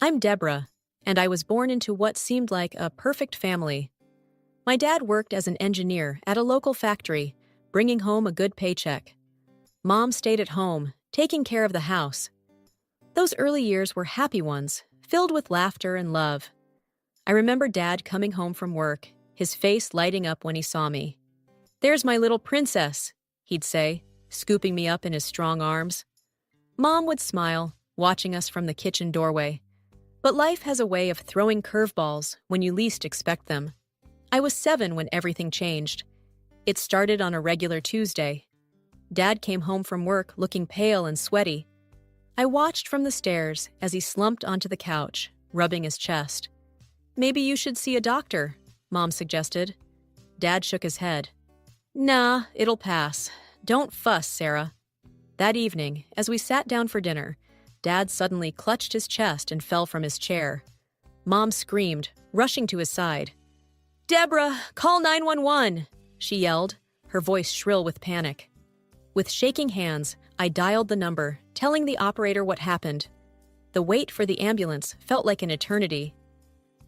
I'm Deborah, and I was born into what seemed like a perfect family. My dad worked as an engineer at a local factory, bringing home a good paycheck. Mom stayed at home, taking care of the house. Those early years were happy ones, filled with laughter and love. I remember Dad coming home from work, his face lighting up when he saw me. "There's my little princess," he'd say, scooping me up in his strong arms. Mom would smile, watching us from the kitchen doorway. But life has a way of throwing curveballs when you least expect them. I was 7 when everything changed. It started on a regular Tuesday. Dad came home from work looking pale and sweaty. I watched from the stairs as he slumped onto the couch, rubbing his chest. "Maybe you should see a doctor," Mom suggested. Dad shook his head. "Nah, it'll pass. Don't fuss, Sarah." That evening, as we sat down for dinner, Dad suddenly clutched his chest and fell from his chair. Mom screamed, rushing to his side. "Deborah, call 911!" she yelled, her voice shrill with panic. With shaking hands, I dialed the number, telling the operator what happened. The wait for the ambulance felt like an eternity.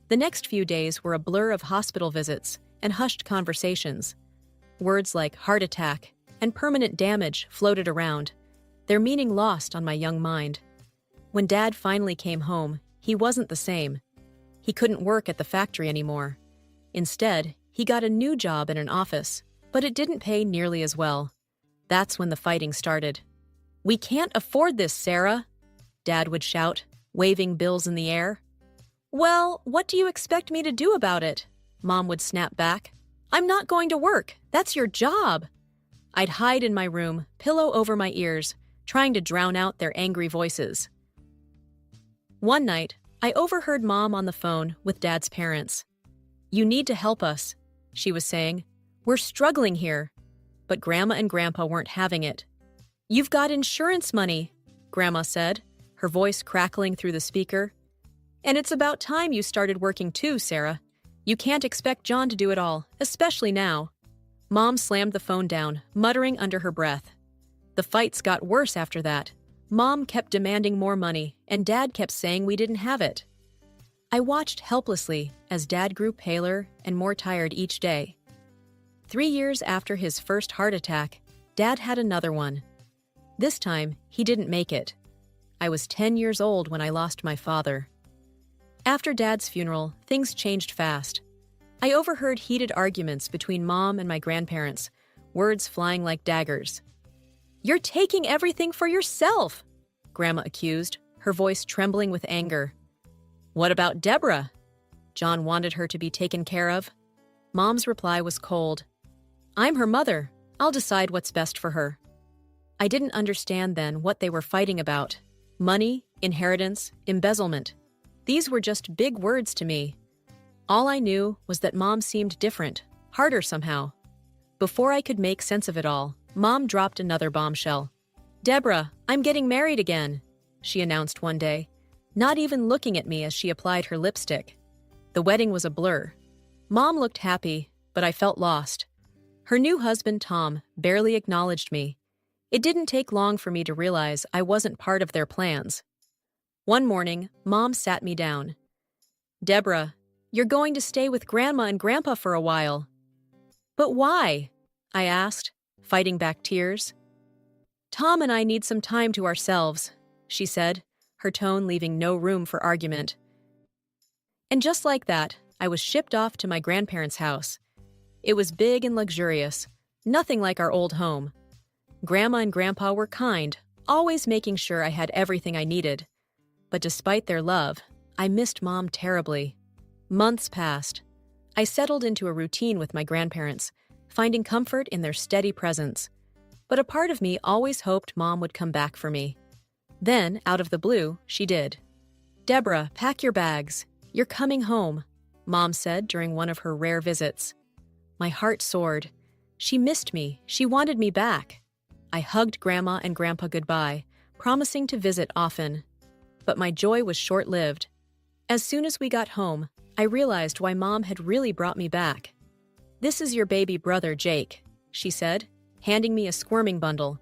The next few days were a blur of hospital visits and hushed conversations. Words like heart attack and permanent damage floated around, their meaning lost on my young mind. When Dad finally came home, he wasn't the same. He couldn't work at the factory anymore. Instead, he got a new job in an office, but it didn't pay nearly as well. That's when the fighting started. "We can't afford this, Sarah," Dad would shout, waving bills in the air. "Well, what do you expect me to do about it?" Mom would snap back. "I'm not going to work. That's your job." I'd hide in my room, pillow over my ears, trying to drown out their angry voices. One night, I overheard Mom on the phone with Dad's parents. "You need to help us," she was saying. "We're struggling here." But Grandma and Grandpa weren't having it. "You've got insurance money," Grandma said, her voice crackling through the speaker. "And it's about time you started working too, Sarah. You can't expect John to do it all, especially now." Mom slammed the phone down, muttering under her breath. The fights got worse after that. Mom kept demanding more money, and Dad kept saying we didn't have it. I watched helplessly as Dad grew paler and more tired each day. 3 years after his first heart attack, Dad had another one. This time, he didn't make it. I was 10 years old when I lost my father. After Dad's funeral, things changed fast. I overheard heated arguments between Mom and my grandparents, words flying like daggers. "You're taking everything for yourself," Grandma accused, her voice trembling with anger. "What about Deborah?" John wanted her to be taken care of. Mom's reply was cold. "I'm her mother. I'll decide what's best for her." I didn't understand then what they were fighting about. Money, inheritance, embezzlement. These were just big words to me. All I knew was that Mom seemed different, harder somehow. Before I could make sense of it all, Mom dropped another bombshell. "Deborah, I'm getting married again," she announced one day, not even looking at me as she applied her lipstick. The wedding was a blur. Mom looked happy, but I felt lost. Her new husband, Tom, barely acknowledged me. It didn't take long for me to realize I wasn't part of their plans. One morning, Mom sat me down. "Deborah, you're going to stay with Grandma and Grandpa for a while." "But why?" I asked, fighting back tears. "Tom and I need some time to ourselves," she said, her tone leaving no room for argument. And just like that, I was shipped off to my grandparents' house. It was big and luxurious, nothing like our old home. Grandma and Grandpa were kind, always making sure I had everything I needed. But despite their love, I missed Mom terribly. Months passed. I settled into a routine with my grandparents, finding comfort in their steady presence. But a part of me always hoped Mom would come back for me. Then, out of the blue, she did. "Deborah, pack your bags. You're coming home," Mom said during one of her rare visits. My heart soared. She missed me. She wanted me back. I hugged Grandma and Grandpa goodbye, promising to visit often. But my joy was short-lived. As soon as we got home, I realized why Mom had really brought me back. "This is your baby brother, Jake," she said, handing me a squirming bundle.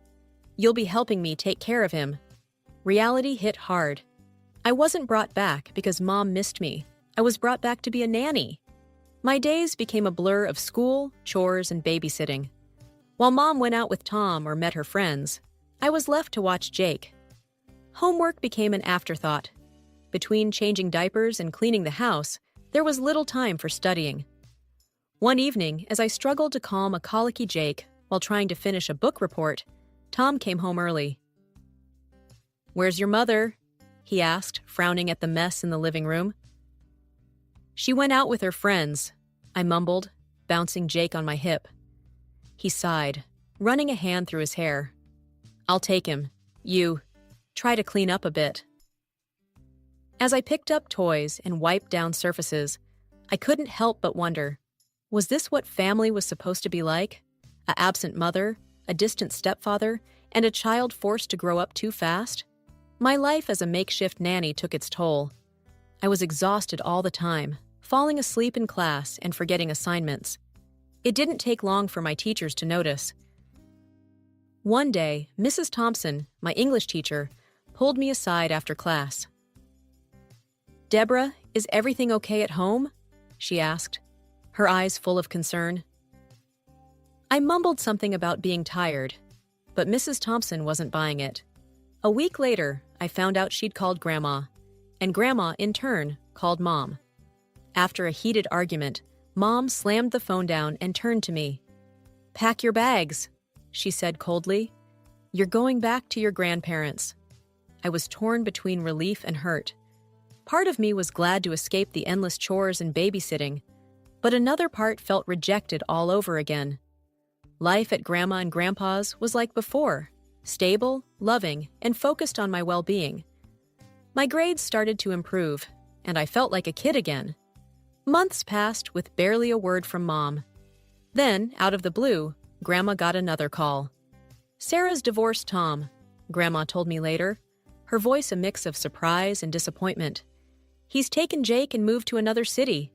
"You'll be helping me take care of him." Reality hit hard. I wasn't brought back because Mom missed me. I was brought back to be a nanny. My days became a blur of school, chores, and babysitting. While Mom went out with Tom or met her friends, I was left to watch Jake. Homework became an afterthought. Between changing diapers and cleaning the house, there was little time for studying. One evening, as I struggled to calm a colicky Jake while trying to finish a book report, Tom came home early. "Where's your mother?" he asked, frowning at the mess in the living room. "She went out with her friends," I mumbled, bouncing Jake on my hip. He sighed, running a hand through his hair. "I'll take him. You try to clean up a bit." As I picked up toys and wiped down surfaces, I couldn't help but wonder, was this what family was supposed to be like? An absent mother, a distant stepfather, and a child forced to grow up too fast? My life as a makeshift nanny took its toll. I was exhausted all the time, falling asleep in class and forgetting assignments. It didn't take long for my teachers to notice. One day, Mrs. Thompson, my English teacher, pulled me aside after class. "Deborah, is everything okay at home?" she asked, her eyes full of concern. I mumbled something about being tired, but Mrs. Thompson wasn't buying it. A week later, I found out she'd called Grandma, and Grandma, in turn, called Mom. After a heated argument, Mom slammed the phone down and turned to me. "Pack your bags," she said coldly. "You're going back to your grandparents." I was torn between relief and hurt. Part of me was glad to escape the endless chores and babysitting, but another part felt rejected all over again. Life at Grandma and Grandpa's was like before, stable, loving, and focused on my well-being. My grades started to improve, and I felt like a kid again. Months passed with barely a word from Mom. Then, out of the blue, Grandma got another call. "Sarah's divorced Tom," Grandma told me later, her voice a mix of surprise and disappointment. "He's taken Jake and moved to another city."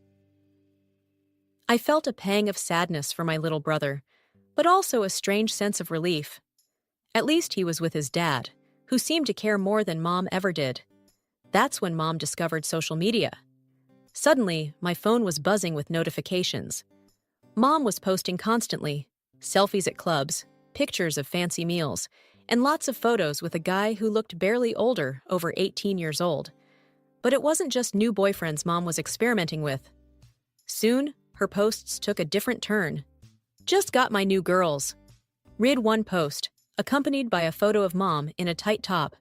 I felt a pang of sadness for my little brother, but also a strange sense of relief. At least he was with his dad, who seemed to care more than Mom ever did. That's when Mom discovered social media. Suddenly, my phone was buzzing with notifications. Mom was posting constantly, selfies at clubs, pictures of fancy meals, and lots of photos with a guy who looked barely older, over 18 years old. But it wasn't just new boyfriends Mom was experimenting with. Soon, her posts took a different turn. "Just got my new girls," read one post, accompanied by a photo of Mom in a tight top,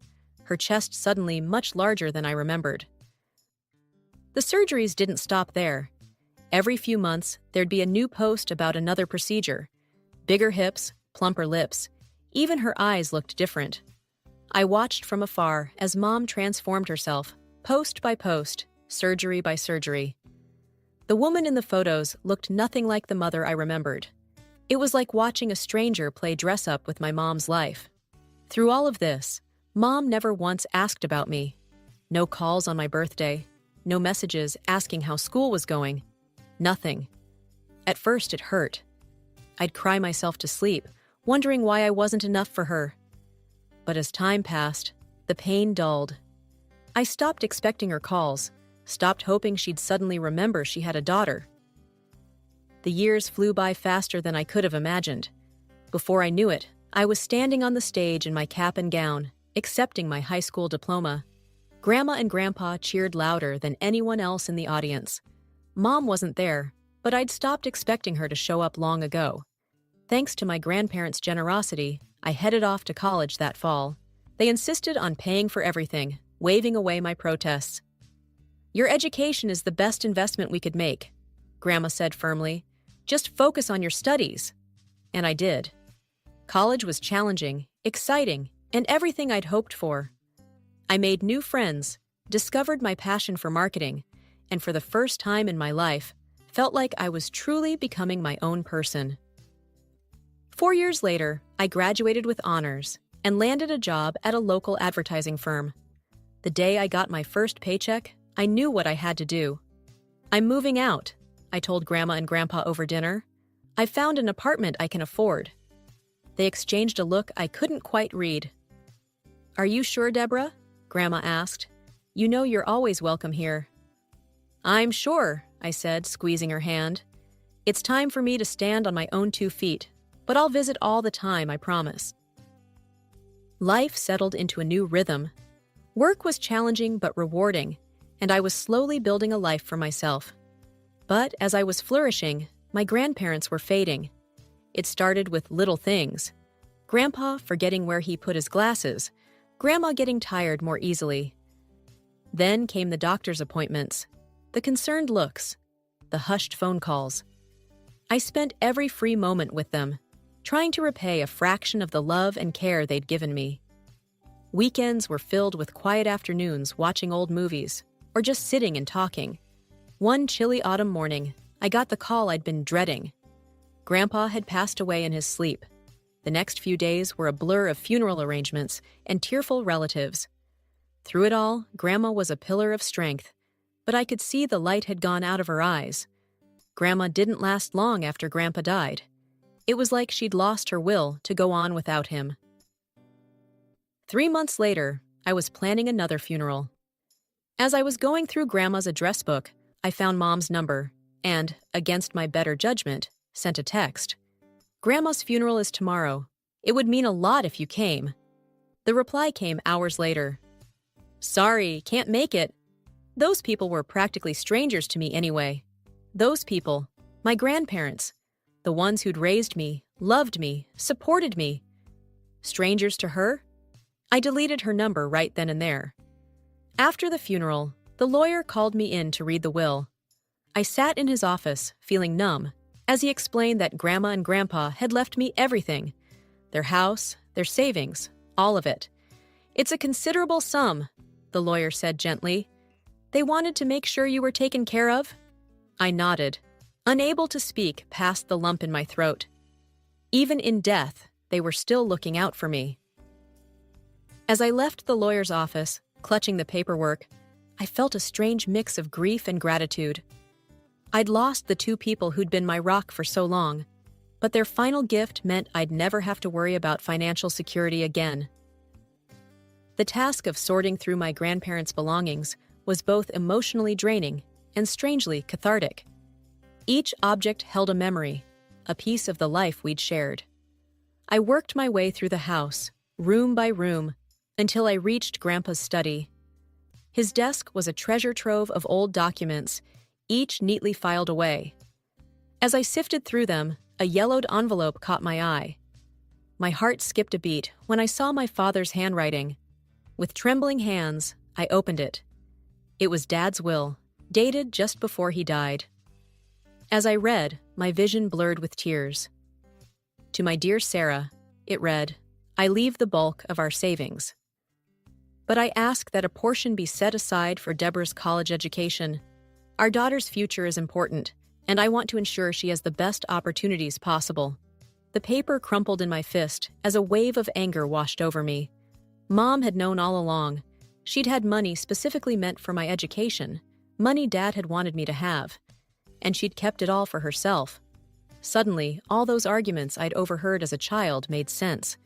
her chest suddenly much larger than I remembered. The surgeries didn't stop there. Every few months, there'd be a new post about another procedure. Bigger hips, plumper lips. Even her eyes looked different. I watched from afar as Mom transformed herself, post by post, surgery by surgery. The woman in the photos looked nothing like the mother I remembered. It was like watching a stranger play dress-up with my mom's life. Through all of this, Mom never once asked about me. No calls on my birthday. No messages asking how school was going. Nothing. At first, it hurt. I'd cry myself to sleep, wondering why I wasn't enough for her. But as time passed, the pain dulled. I stopped expecting her calls, stopped hoping she'd suddenly remember she had a daughter. The years flew by faster than I could have imagined. Before I knew it, I was standing on the stage in my cap and gown, accepting my high school diploma. Grandma and Grandpa cheered louder than anyone else in the audience. Mom wasn't there, but I'd stopped expecting her to show up long ago. Thanks to my grandparents' generosity, I headed off to college that fall. They insisted on paying for everything, waving away my protests. "Your education is the best investment we could make," Grandma said firmly. "Just focus on your studies." And I did. College was challenging, exciting, and everything I'd hoped for. I made new friends, discovered my passion for marketing, and for the first time in my life, felt like I was truly becoming my own person. 4 years later, I graduated with honors and landed a job at a local advertising firm. The day I got my first paycheck, I knew what I had to do. "I'm moving out," I told Grandma and Grandpa over dinner. "I found an apartment I can afford." They exchanged a look I couldn't quite read. "Are you sure, Deborah?" Grandma asked. You know you're always welcome here." "I'm sure," I said, squeezing her hand. "It's time for me to stand on my own 2 feet, but I'll visit all the time, I promise." Life settled into a new rhythm. Work was challenging but rewarding, and I was slowly building a life for myself. But as I was flourishing, my grandparents were fading. It started with little things. Grandpa forgetting where he put his glasses, Grandma getting tired more easily. Then came the doctor's appointments, the concerned looks, the hushed phone calls. I spent every free moment with them, trying to repay a fraction of the love and care they'd given me. Weekends were filled with quiet afternoons watching old movies, or just sitting and talking. One chilly autumn morning, I got the call I'd been dreading. Grandpa had passed away in his sleep. The next few days were a blur of funeral arrangements and tearful relatives. Through it all, Grandma was a pillar of strength, but I could see the light had gone out of her eyes. Grandma didn't last long after Grandpa died. It was like she'd lost her will to go on without him. 3 months later, I was planning another funeral. As I was going through Grandma's address book, I found Mom's number and, against my better judgment, sent a text. "Grandma's funeral is tomorrow. It would mean a lot if you came." The reply came hours later. "Sorry, can't make it." Those people were practically strangers to me anyway. Those people, my grandparents, the ones who'd raised me, loved me, supported me. Strangers to her? I deleted her number right then and there. After the funeral, the lawyer called me in to read the will. I sat in his office, feeling numb, as he explained that Grandma and Grandpa had left me everything. Their house, their savings, all of it. "It's a considerable sum," the lawyer said gently. "They wanted to make sure you were taken care of?" I nodded, unable to speak past the lump in my throat. Even in death, they were still looking out for me. As I left the lawyer's office, clutching the paperwork, I felt a strange mix of grief and gratitude. I'd lost the 2 people who'd been my rock for so long, but their final gift meant I'd never have to worry about financial security again. The task of sorting through my grandparents' belongings was both emotionally draining and strangely cathartic. Each object held a memory, a piece of the life we'd shared. I worked my way through the house, room by room, until I reached Grandpa's study. His desk was a treasure trove of old documents, each neatly filed away. As I sifted through them, a yellowed envelope caught my eye. My heart skipped a beat when I saw my father's handwriting. With trembling hands, I opened it. It was Dad's will, dated just before he died. As I read, my vision blurred with tears. To my dear Sarah, it read, "I leave the bulk of our savings. But I ask that a portion be set aside for Deborah's college education. Our daughter's future is important, and I want to ensure she has the best opportunities possible." The paper crumpled in my fist as a wave of anger washed over me. Mom had known all along. She'd had money specifically meant for my education, money Dad had wanted me to have, and she'd kept it all for herself. Suddenly, all those arguments I'd overheard as a child made sense.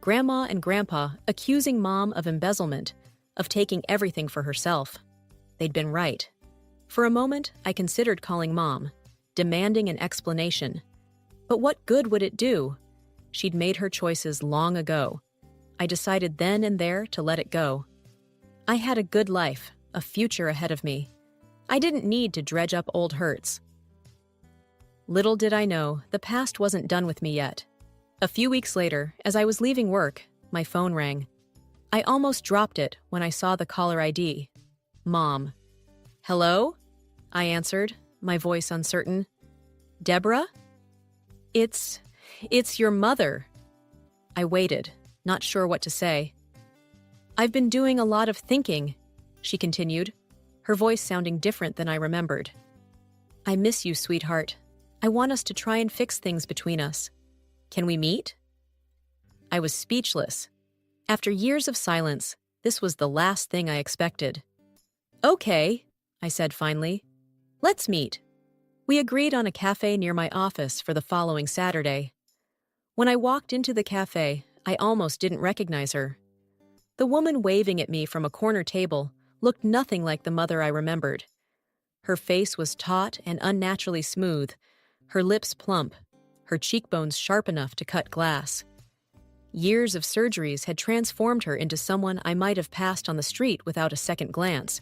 Grandma and Grandpa accusing Mom of embezzlement, of taking everything for herself. They'd been right. For a moment, I considered calling Mom, demanding an explanation. But what good would it do? She'd made her choices long ago. I decided then and there to let it go. I had a good life, a future ahead of me. I didn't need to dredge up old hurts. Little did I know, the past wasn't done with me yet. A few weeks later, as I was leaving work, my phone rang. I almost dropped it when I saw the caller ID. Mom. "Hello?" I answered, my voice uncertain. "Deborah?" It's your mother." I waited, not sure what to say. "I've been doing a lot of thinking," she continued, her voice sounding different than I remembered. "I miss you, sweetheart. I want us to try and fix things between us. Can we meet?" I was speechless. After years of silence, this was the last thing I expected. "Okay," I said finally. "Let's meet." We agreed on a cafe near my office for the following Saturday. When I walked into the cafe, I almost didn't recognize her. The woman waving at me from a corner table looked nothing like the mother I remembered. Her face was taut and unnaturally smooth, her lips plump, her cheekbones sharp enough to cut glass. Years of surgeries had transformed her into someone I might have passed on the street without a second glance.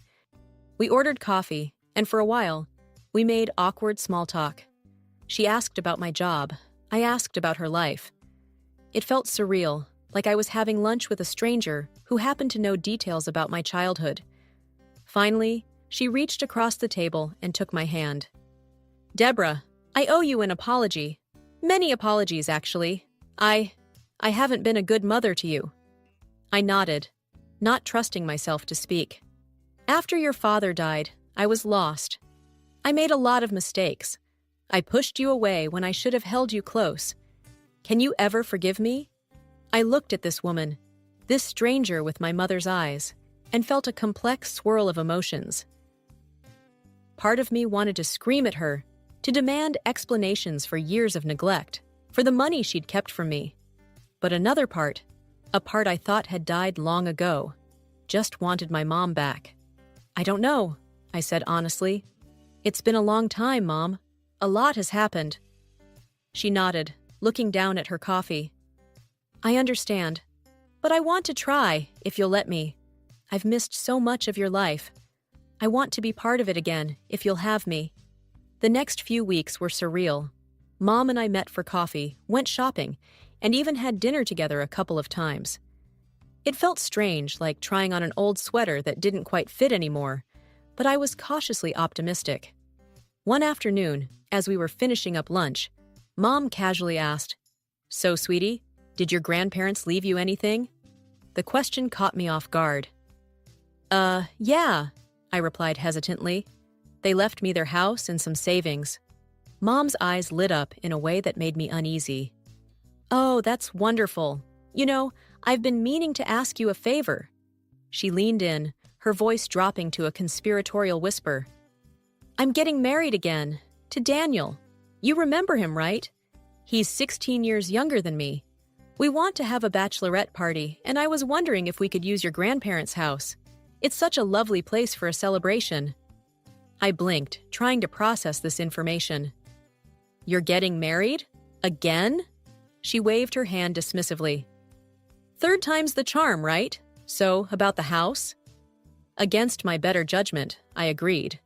We ordered coffee, and for a while, we made awkward small talk. She asked about my job. I asked about her life. It felt surreal, like I was having lunch with a stranger who happened to know details about my childhood. Finally, she reached across the table and took my hand. "Deborah, I owe you an apology. Many apologies, actually. I haven't been a good mother to you." I nodded, not trusting myself to speak. "After your father died, I was lost. I made a lot of mistakes. I pushed you away when I should have held you close. Can you ever forgive me?" I looked at this woman, this stranger with my mother's eyes, and felt a complex swirl of emotions. Part of me wanted to scream at her, to demand explanations for years of neglect, for the money she'd kept from me. But another part, a part I thought had died long ago, just wanted my mom back. "I don't know," I said honestly. "It's been a long time, Mom. A lot has happened." She nodded, looking down at her coffee. "I understand, but I want to try, if you'll let me. I've missed so much of your life. I want to be part of it again, if you'll have me." The next few weeks were surreal. Mom and I met for coffee, went shopping, and even had dinner together a couple of times. It felt strange, like trying on an old sweater that didn't quite fit anymore, but I was cautiously optimistic. One afternoon, as we were finishing up lunch, Mom casually asked, "So, sweetie, did your grandparents leave you anything?" The question caught me off guard. Yeah," I replied hesitantly. "They left me their house and some savings." Mom's eyes lit up in a way that made me uneasy. "Oh, that's wonderful. You know, I've been meaning to ask you a favor." She leaned in, her voice dropping to a conspiratorial whisper. "I'm getting married again, to Daniel. You remember him, right? He's 16 years younger than me. We want to have a bachelorette party, and I was wondering if we could use your grandparents' house. It's such a lovely place for a celebration." I blinked, trying to process this information. "You're getting married? Again?" She waved her hand dismissively. "Third time's the charm, right? So, about the house?" Against my better judgment, I agreed.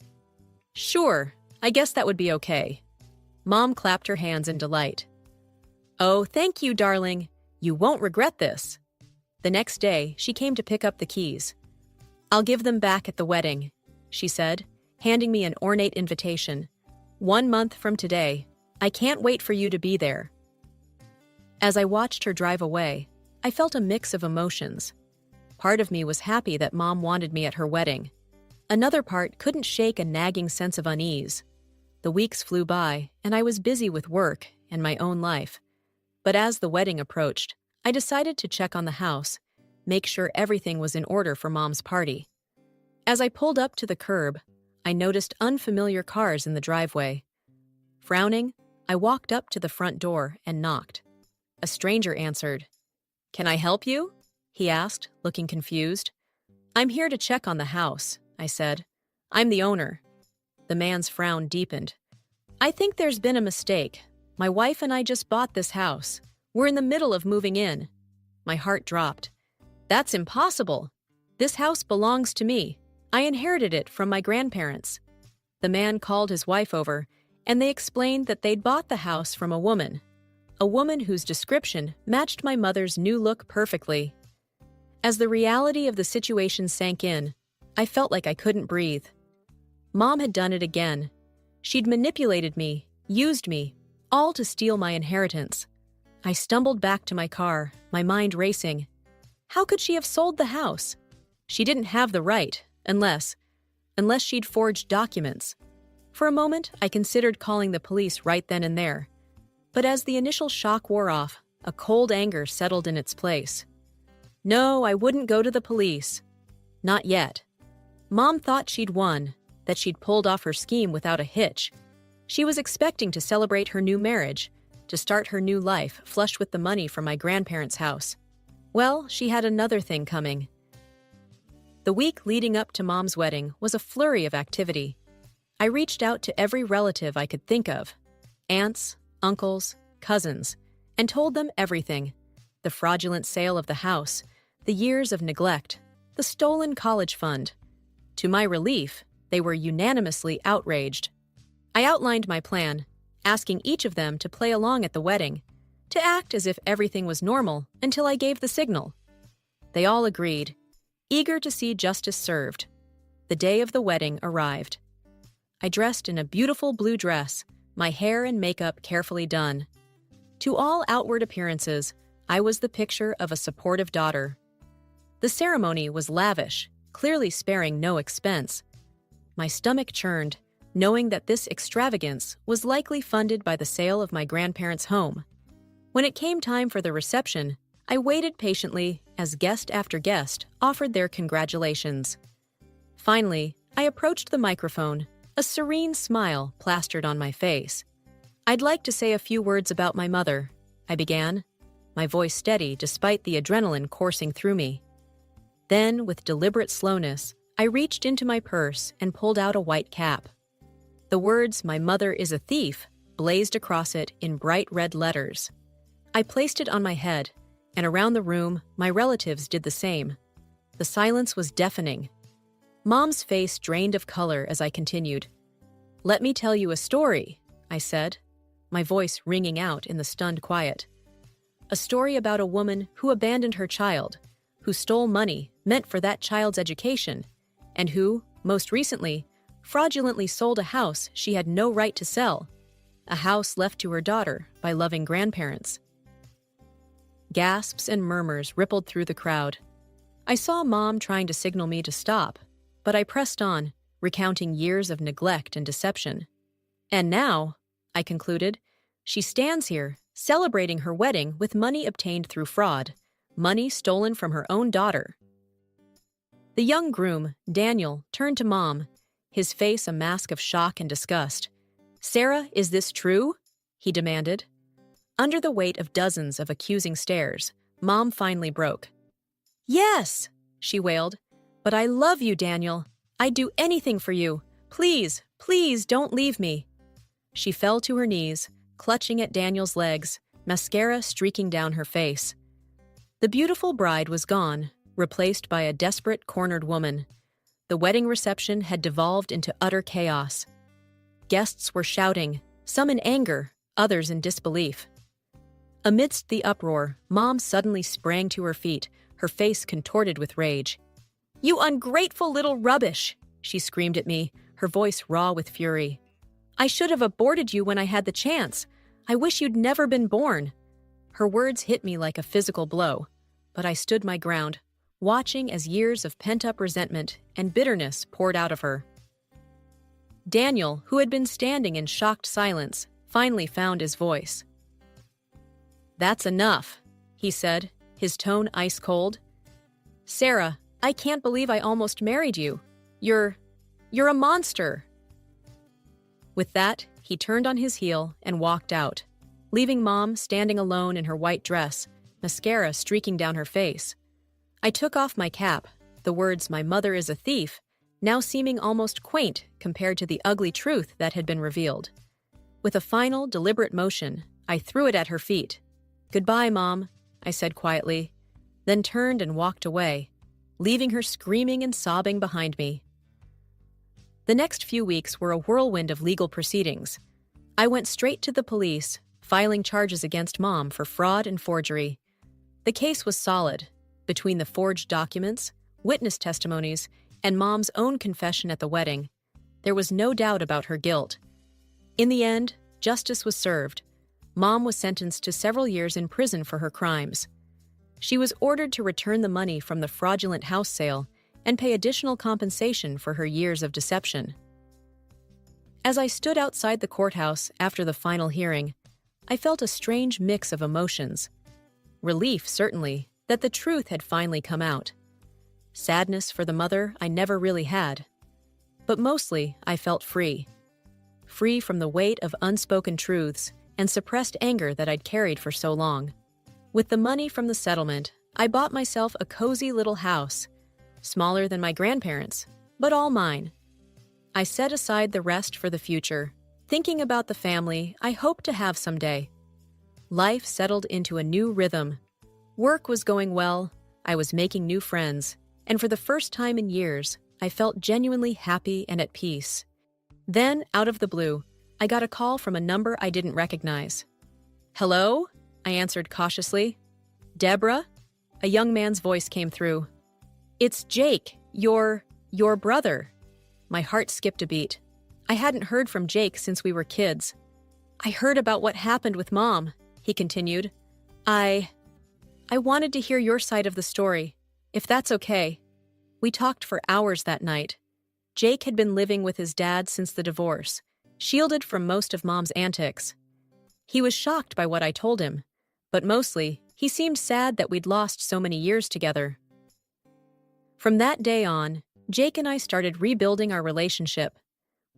"Sure, I guess that would be okay." Mom clapped her hands in delight. "Oh, thank you, darling. You won't regret this." The next day, she came to pick up the keys. "I'll give them back at the wedding," she said, handing me an ornate invitation. "1 month from today. I can't wait for you to be there." As I watched her drive away, I felt a mix of emotions. Part of me was happy that Mom wanted me at her wedding. Another part couldn't shake a nagging sense of unease. The weeks flew by, and I was busy with work and my own life. But as the wedding approached, I decided to check on the house, make sure everything was in order for Mom's party. As I pulled up to the curb, I noticed unfamiliar cars in the driveway. Frowning, I walked up to the front door and knocked. A stranger answered. "Can I help you?" he asked, looking confused. "I'm here to check on the house," I said. "I'm the owner." The man's frown deepened. "I think there's been a mistake. My wife and I just bought this house. We're in the middle of moving in." My heart dropped. "That's impossible. This house belongs to me. I inherited it from my grandparents." The man called his wife over, and they explained that they'd bought the house from a woman whose description matched my mother's new look perfectly. As the reality of the situation sank in, I felt like I couldn't breathe. Mom had done it again. She'd manipulated me, used me, all to steal my inheritance. I stumbled back to my car, my mind racing. How could she have sold the house? She didn't have the right, unless she'd forged documents. For a moment, I considered calling the police right then and there. But as the initial shock wore off, a cold anger settled in its place. No, I wouldn't go to the police. Not yet. Mom thought she'd won, that she'd pulled off her scheme without a hitch. She was expecting to celebrate her new marriage, to start her new life flush with the money from my grandparents' house. Well, she had another thing coming. The week leading up to Mom's wedding was a flurry of activity. I reached out to every relative I could think of, aunts, uncles, cousins, and told them everything. The fraudulent sale of the house, the years of neglect, the stolen college fund. To my relief, they were unanimously outraged. I outlined my plan, asking each of them to play along at the wedding, to act as if everything was normal until I gave the signal. They all agreed, eager to see justice served. The day of the wedding arrived. I dressed in a beautiful blue dress, my hair and makeup carefully done. To all outward appearances, I was the picture of a supportive daughter. The ceremony was lavish, clearly sparing no expense. My stomach churned, knowing that this extravagance was likely funded by the sale of my grandparents' home. When it came time for the reception, I waited patiently as guest after guest offered their congratulations. Finally, I approached the microphone, a serene smile plastered on my face. "I'd like to say a few words about my mother," I began, my voice steady despite the adrenaline coursing through me. Then, with deliberate slowness, I reached into my purse and pulled out a white cap. The words, "My mother is a thief," blazed across it in bright red letters. I placed it on my head, and around the room, my relatives did the same. The silence was deafening. Mom's face drained of color as I continued. "Let me tell you a story," I said, my voice ringing out in the stunned quiet. A story about a woman who abandoned her child, who stole money meant for that child's education, and who, most recently, fraudulently sold a house she had no right to sell, a house left to her daughter by loving grandparents. Gasps and murmurs rippled through the crowd. I saw Mom trying to signal me to stop, but I pressed on, recounting years of neglect and deception. And now, I concluded, she stands here, celebrating her wedding with money obtained through fraud, money stolen from her own daughter. The young groom, Daniel, turned to Mom, his face a mask of shock and disgust. "Sarah, is this true?" he demanded. Under the weight of dozens of accusing stares, Mom finally broke. "Yes," she wailed. "But I love you, Daniel. I'd do anything for you. Please, please don't leave me." She fell to her knees, clutching at Daniel's legs, mascara streaking down her face. The beautiful bride was gone, replaced by a desperate, cornered woman. The wedding reception had devolved into utter chaos. Guests were shouting, some in anger, others in disbelief. Amidst the uproar, Mom suddenly sprang to her feet, her face contorted with rage. "You ungrateful little rubbish!" she screamed at me, her voice raw with fury. "I should have aborted you when I had the chance. I wish you'd never been born." Her words hit me like a physical blow, but I stood my ground, watching as years of pent-up resentment and bitterness poured out of her. Daniel, who had been standing in shocked silence, finally found his voice. "That's enough," he said, his tone ice-cold. "Sarah, I can't believe I almost married you. You're a monster." With that, he turned on his heel and walked out, leaving Mom standing alone in her white dress, mascara streaking down her face. I took off my cap, the words "my mother is a thief" now seeming almost quaint compared to the ugly truth that had been revealed. With a final, deliberate motion, I threw it at her feet. "Goodbye, Mom," I said quietly, then turned and walked away, leaving her screaming and sobbing behind me. The next few weeks were a whirlwind of legal proceedings. I went straight to the police, filing charges against Mom for fraud and forgery. The case was solid. Between the forged documents, witness testimonies, and Mom's own confession at the wedding, there was no doubt about her guilt. In the end, justice was served. Mom was sentenced to several years in prison for her crimes. She was ordered to return the money from the fraudulent house sale and pay additional compensation for her years of deception. As I stood outside the courthouse after the final hearing, I felt a strange mix of emotions. Relief, certainly, that the truth had finally come out. Sadness for the mother I never really had. But mostly, I felt free. Free from the weight of unspoken truths and suppressed anger that I'd carried for so long. With the money from the settlement, I bought myself a cozy little house, smaller than my grandparents', but all mine. I set aside the rest for the future, thinking about the family I hope to have someday. Life settled into a new rhythm. Work was going well, I was making new friends, and for the first time in years, I felt genuinely happy and at peace. Then, out of the blue, I got a call from a number I didn't recognize. "Hello?" I answered cautiously. "Deborah?" A young man's voice came through. "It's Jake, your brother." My heart skipped a beat. I hadn't heard from Jake since we were kids. "I heard about what happened with Mom," he continued. I wanted to hear your side of the story, if that's okay." We talked for hours that night. Jake had been living with his dad since the divorce, shielded from most of Mom's antics. He was shocked by what I told him, but mostly, he seemed sad that we'd lost so many years together. From that day on, Jake and I started rebuilding our relationship.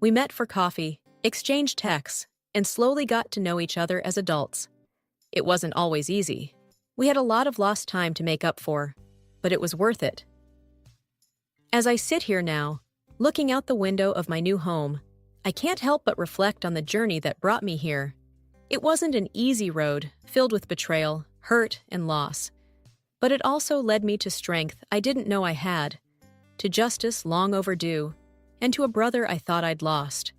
We met for coffee, exchanged texts, and slowly got to know each other as adults. It wasn't always easy. We had a lot of lost time to make up for, but it was worth it. As I sit here now, looking out the window of my new home, I can't help but reflect on the journey that brought me here. It wasn't an easy road, filled with betrayal, hurt, and loss. But it also led me to strength I didn't know I had, to justice long overdue, and to a brother I thought I'd lost.